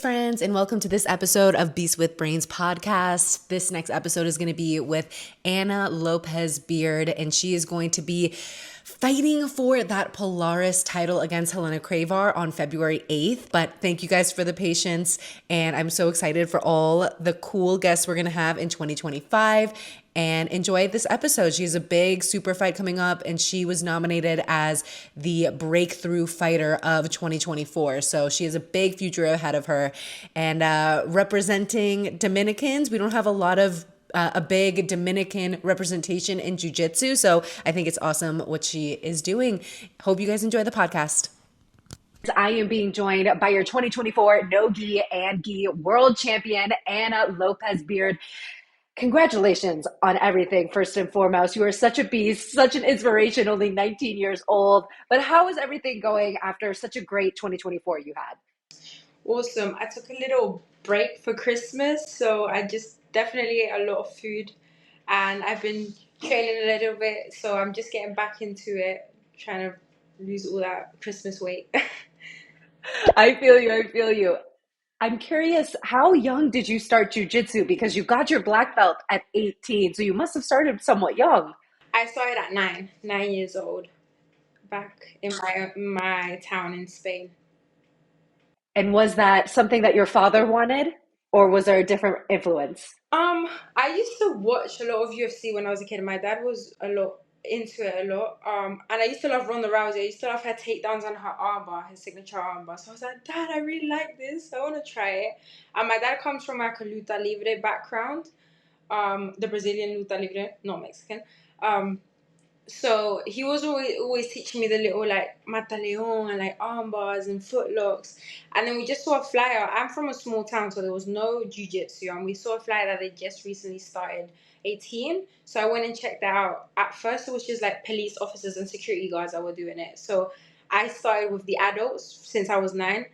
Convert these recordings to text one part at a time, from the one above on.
Friends, and welcome to this episode of Beast with Brains podcast. This next episode is going to be with Anna Lopez Beard, and she is going to be fighting for that Polaris title against Helena Crevar on February 8th. But thank you guys for the patience, and I'm so excited for all the cool guests we're going to have in 2025. And enjoy this episode. She has a big Superfight coming up, and she was nominated as the breakthrough fighter of 2024. So she has a big future ahead of her. And representing Dominicans, we don't have a lot of a big Dominican representation in Jiu Jitsu. So I think it's awesome what she is doing. Hope you guys enjoy the podcast. I am being joined by your 2024 no gi and gi world champion, Anna Lopez Beard. Congratulations on everything, first and foremost. You are such a beast, such an inspiration, only 19 years old. But how is everything going after such a great 2024 you had? Awesome. I took a little break for Christmas, so I just definitely ate a lot of food. And I've been training a little bit, so I'm just getting back into it, trying to lose all that Christmas weight. I feel you. I'm curious, how young did you start jiu-jitsu? Because you got your black belt at 18, so you must have started somewhat young. I started at 9 years old, back in my town in Spain. And was that something that your father wanted, or was there a different influence? I used to watch a lot of UFC when I was a kid. My dad was a lot into it a lot. And I used to love Ronda Rousey. I used to love her takedowns on her armbar, her signature armbar. So I was like, Dad, I really like this. I want to try it. And my dad comes from like a luta libre background. The Brazilian luta libre, not Mexican. So he was always teaching me the little like mataleon and like arm bars and foot locks. And then we just saw a flyer. I'm from a small town, so there was no jiu-jitsu. And we saw a flyer that they just recently started a team. So I went and checked that out. At first, it was just like police officers and security guards that were doing it. So I started with the adults since I was 9.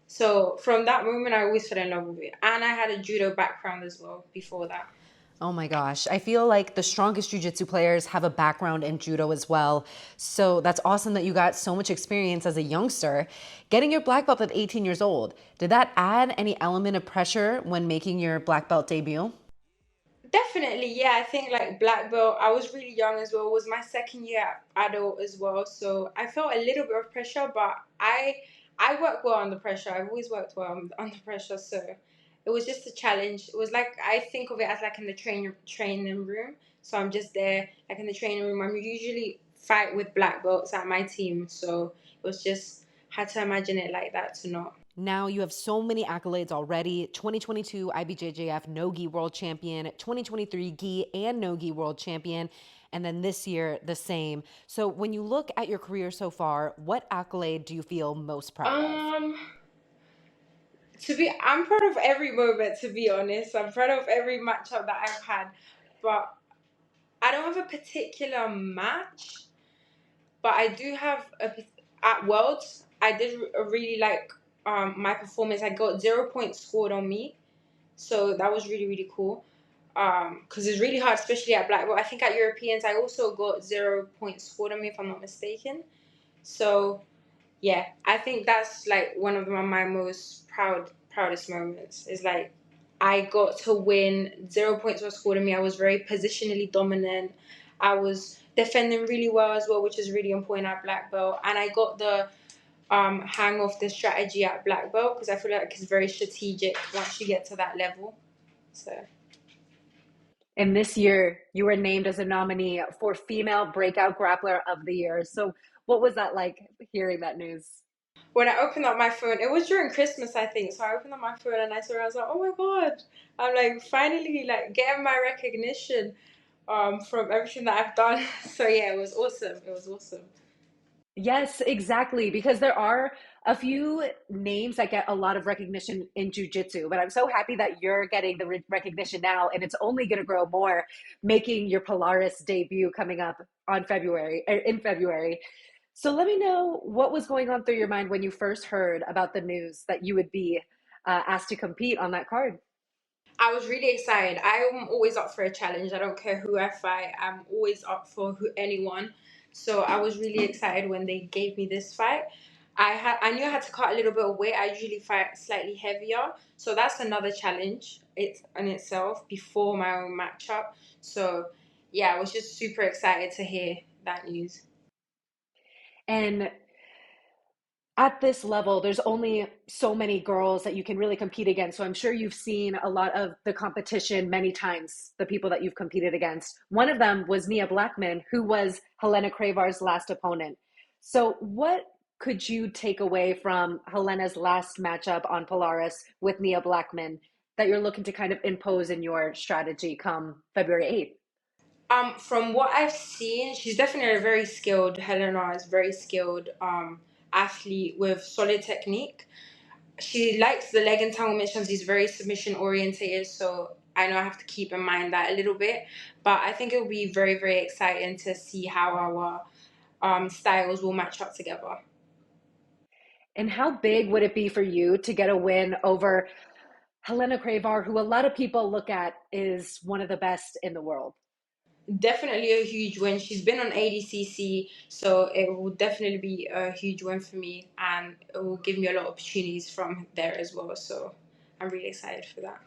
So from that moment, I always fell in love with it. And I had a judo background as well before that. Oh my gosh. I feel like the strongest jiu-jitsu players have a background in judo as well. So that's awesome that you got so much experience as a youngster. Getting your black belt at 18 years old, did that add any element of pressure when making your black belt debut? Definitely, yeah. I think like black belt, I was really young as well. It was my second year adult as well. So I felt a little bit of pressure, but I work well under pressure. I've always worked well under pressure. So it was just a challenge. It was like, I think of it as like in the training room. So I'm just there, like in the training room. I'm usually fight with black belts at my team. So it was just, had to imagine it like that to not. Now you have so many accolades already. 2022 IBJJF no-gi world champion, 2023 gi and no-gi world champion, and then this year the same. So when you look at your career so far, what accolade do you feel most proud of? I'm proud of every moment, to be honest. I'm proud of every matchup that I've had. But I don't have a particular match. But I do have at Worlds, I did really like my performance. I got 0 points scored on me. So that was really, really cool. Because it's really hard, especially at black belt. I think at Europeans, I also got 0 points scored on me, if I'm not mistaken. So yeah, I think that's like one of my most proudest moments is like I got to win. 0 points were scored on me. I was very positionally dominant. I was defending really well as well, which is really important at black belt. And I got the hang of the strategy at black belt because I feel like it's very strategic once you get to that level. So And this year, you were named as a nominee for Female Breakout Grappler of the Year. So, what was that like hearing that news? when I opened up my phone, it was during Christmas, I think. So I opened up my phone and I saw it. I was like, oh my God. I'm like finally like getting my recognition from everything that I've done. So yeah, it was awesome. It was awesome. Yes, exactly. Because there are a few names that get a lot of recognition in jujitsu, but I'm so happy that you're getting the recognition now, and it's only going to grow more, making your Polaris debut coming up on in February. So let me know what was going on through your mind when you first heard about the news that you would be asked to compete on that card. I was really excited. I'm always up for a challenge. I don't care who I fight. I'm always up for anyone. So I was really excited when they gave me this fight. I knew I had to cut a little bit of weight. I usually fight slightly heavier, so that's another challenge. It's in itself before my own matchup. So yeah, I was just super excited to hear that news. And at this level, there's only so many girls that you can really compete against. So I'm sure you've seen a lot of the competition many times, the people that you've competed against. One of them was Nia Blackman, who was Helena Crevar's last opponent. So what could you take away from Helena's last matchup on Polaris with Nia Blackman that you're looking to kind of impose in your strategy come February 8th? From what I've seen, she's definitely a very skilled. Helena is very skilled athlete with solid technique. She likes the leg entanglement. She's very submission orientated, so I know I have to keep in mind that a little bit. But I think it will be very, very exciting to see how our styles will match up together. And how big would it be for you to get a win over Helena Crevar, who a lot of people look at is one of the best in the world? Definitely a huge win. She's been on ADCC, so it will definitely be a huge win for me, and it will give me a lot of opportunities from there as well. So I'm really excited for that.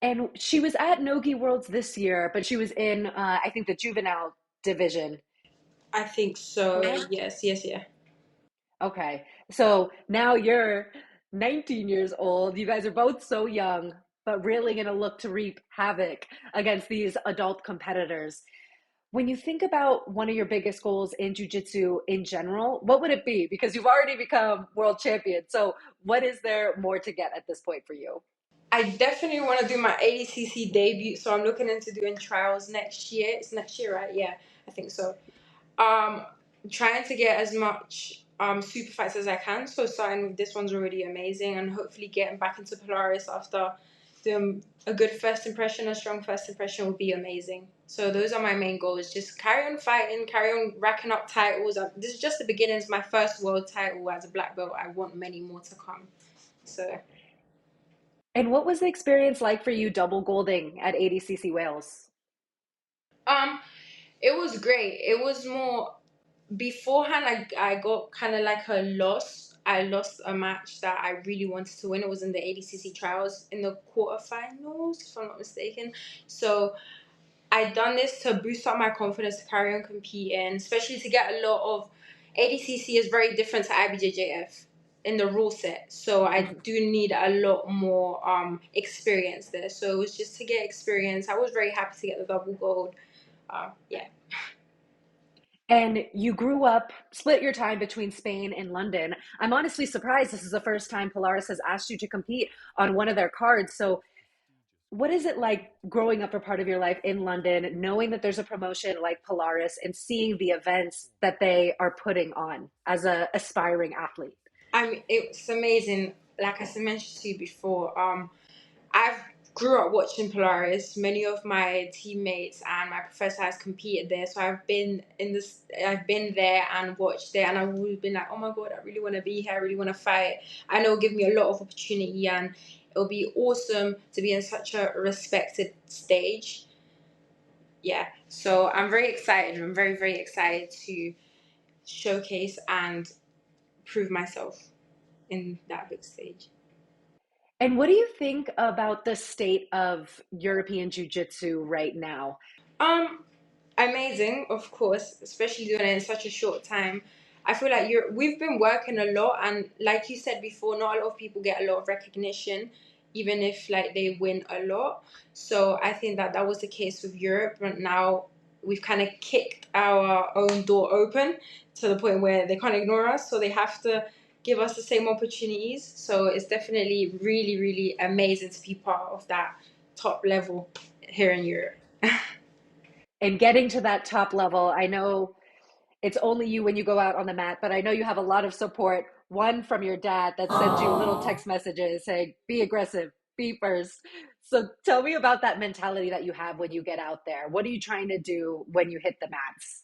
And she was at Nogi Worlds this year, but she was in, I think, the juvenile division, I think so. correct? Yes, yes, yeah. Okay. So now you're 19 years old. You guys are both so young, but really going to look to reap havoc against these adult competitors. When you think about one of your biggest goals in jiu-jitsu in general, what would it be? Because you've already become world champion. So what is there more to get at this point for you? I definitely want to do my ADCC debut, so I'm looking into doing trials next year. It's next year, right? Yeah, I think so. Um, Trying to get as much super fights as I can. So starting with this one's already amazing, and hopefully getting back into Polaris after doing a good first impression, a strong first impression would be amazing. So those are my main goals. Just carry on fighting, carry on racking up titles. This is just the beginnings. My first world title as a black belt. I want many more to come. So And what was the experience like for you double golding at ADCC Wales? um, it was great. It was more beforehand. I got kind of like a loss. I lost a match that I really wanted to win. It was in the ADCC trials in the quarterfinals, if I'm not mistaken. So I done this to boost up my confidence to carry on competing, especially to get a lot of ADCC is very different to IBJJF in the rule set. So I do need a lot more experience there. So it was just to get experience. I was very happy to get the double gold. Yeah. And you grew up, split your time between Spain and London. I'm honestly surprised this is the first time Polaris has asked you to compete on one of their cards. So, what is it like growing up a part of your life in London, knowing that there's a promotion like Polaris and seeing the events that they are putting on as a aspiring athlete? It's amazing. Like I mentioned to you before, I've grew up watching Polaris. Many of my teammates and my professor has competed there, so I've been there and watched it, and I've always been like, oh my god, I really want to be here. I really want to fight. I know it'll give me a lot of opportunity, and it'll be awesome to be in such a respected stage. Yeah, so I'm very excited. I'm very, very excited to showcase and prove myself in that big stage. And what do you think about the state of European Jiu Jitsu right now? Um, Amazing, of course, especially doing it in such a short time. I feel like we've been working a lot, and like you said before, not a lot of people get a lot of recognition, even if like they win a lot. So I think that was the case with Europe, but now we've kind of kicked our own door open to the point where they can't ignore us, so they have to give us the same opportunities. So it's definitely really, really amazing to be part of that top level here in Europe. And getting to that top level, I know it's only you when you go out on the mat, but I know you have a lot of support. One from your dad that sends you little text messages saying, be aggressive, be first. So tell me about that mentality that you have when you get out there. What are you trying to do when you hit the mats?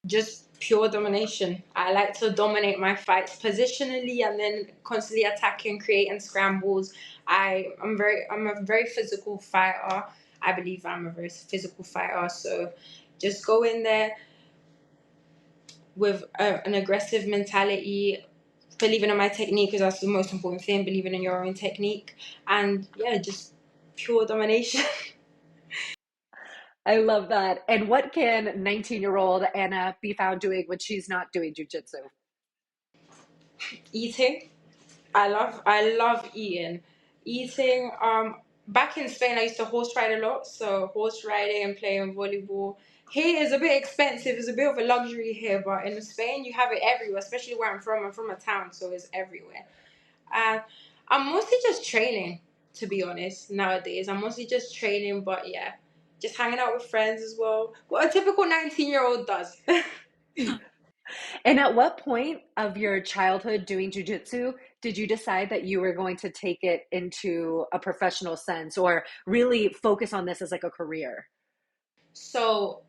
Just pure domination. I like to dominate my fights positionally and then constantly attacking, creating scrambles. I'm a very physical fighter. I believe I'm a very physical fighter. So just go in there, with an aggressive mentality, believing in my technique, because that's the most important thing, believing in your own technique, and yeah, just pure domination. I love that. And what can 19-year-old Anna be found doing when she's not doing jujitsu? Eating. I love eating. Eating. Back in Spain, I used to horse ride a lot. So horse riding and playing volleyball. Here is a bit expensive. It's a bit of a luxury here, but in Spain, you have it everywhere. Especially where I'm from. I'm from a town, so it's everywhere. And I'm mostly just training, to be honest. Nowadays, I'm mostly just training. But yeah, just hanging out with friends as well. What a typical 19-year-old does. And at what point of your childhood doing jujitsu did you decide that you were going to take it into a professional sense or really focus on this as like a career? So,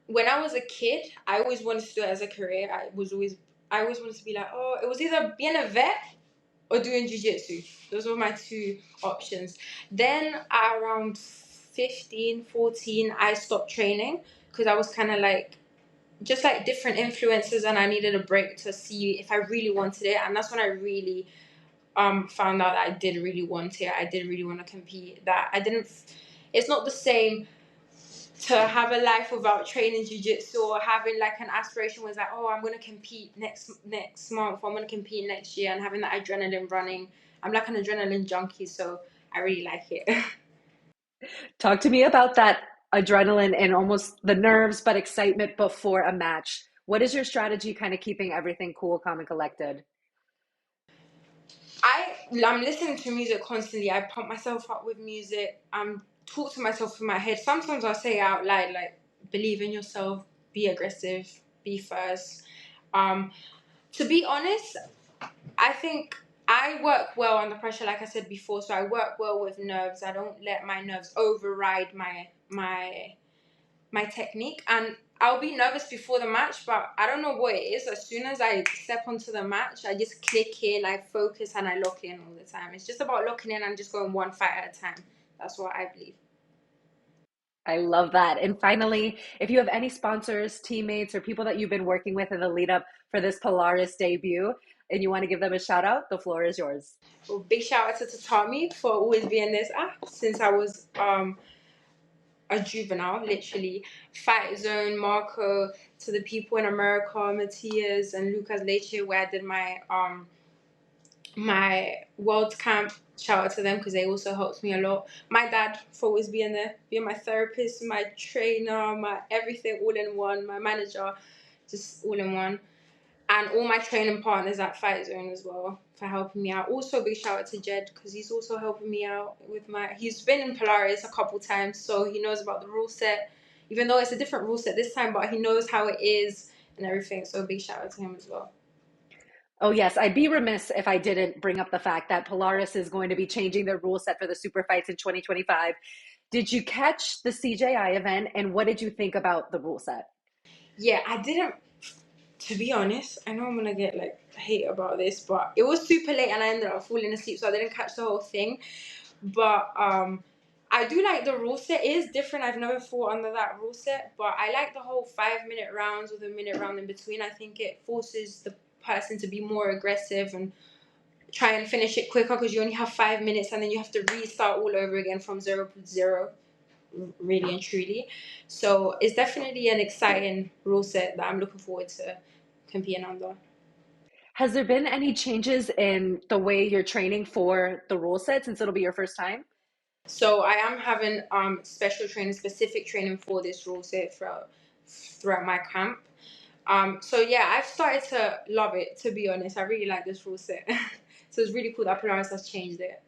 when I was a kid, I always wanted to do it as a career. I always wanted to be like, oh, it was either being a vet or doing jujitsu. Those were my two options. Then at around 15, 14, I stopped training because I was kind of like, just like different influences, and I needed a break to see if I really wanted it. And that's when I really found out that I did really want it. I did really want to compete. That I didn't. It's not the same to have a life without training jiu-jitsu, or having like an aspiration was like, oh, I'm going to compete next month, or I'm going to compete next year, and having that adrenaline running. I'm like an adrenaline junkie, so I really like it. Talk to me about that adrenaline and almost the nerves, but excitement before a match. What is your strategy kind of keeping everything cool, calm, and collected? I'm listening to music constantly. I pump myself up with music. Talk to myself in my head. Sometimes I'll say it out loud, like, believe in yourself, be aggressive, be first. um to be honest, I think I work well under pressure, like I said before. So I work well with nerves. I don't let my nerves override my technique. And I'll be nervous before the match, but I don't know what it is. As soon as I step onto the match, I just click in, I focus, and I lock in all the time. It's just about locking in and just going one fight at a time. That's what I believe. I love that. And finally, if you have any sponsors, teammates, or people that you've been working with in the lead up for this Polaris debut, and you want to give them a shout out, the floor is yours. Well, big shout out to Tatami for always being this since I was a juvenile, literally. Fight Zone, Marco, to the people in America, Matthias and Lucas Leche, where I did my world camp. Shout out to them because they also helped me a lot. My dad for always being there, being my therapist, my trainer, my everything all in one, my manager, just all in one. And all my training partners at Fight Zone as well for helping me out. Also, big shout out to Jed because he's also helping me out with he's been in Polaris a couple times, so he knows about the rule set, even though it's a different rule set this time, but he knows how it is and everything. So big shout out to him as well. Oh, yes. I'd be remiss if I didn't bring up the fact that Polaris is going to be changing their rule set for the super fights in 2025. Did you catch the CJI event and what did you think about the rule set? Yeah, I didn't. To be honest, I know I'm gonna get like hate about this, but it was super late and I ended up falling asleep, so I didn't catch the whole thing. But I do like the rule set. It is different. I've never fought under that rule set, but I like the whole 5 minute rounds with a minute round in between. I think it forces the person to be more aggressive and try and finish it quicker because you only have 5 minutes and then you have to restart all over again from 0 to 0, really and truly. So it's definitely an exciting rule set that I'm looking forward to competing under. Has there been any changes in the way you're training for the rule set since it'll be your first time? So I am having special training, specific training for this rule set throughout my camp. So yeah, I've started to love it, to be honest. I really like this rule set. So it's really cool that Polaris has changed it.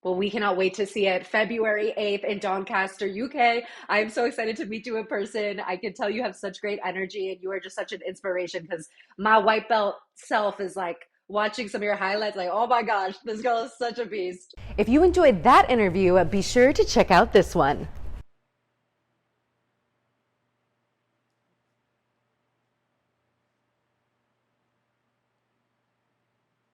Well, we cannot wait to see it February 8th in Doncaster, UK. I'm so excited to meet you in person. I can tell you have such great energy and you are just such an inspiration because my white belt self is like watching some of your highlights, like, oh my gosh, this girl is such a beast. If you enjoyed that interview, be sure to check out this one.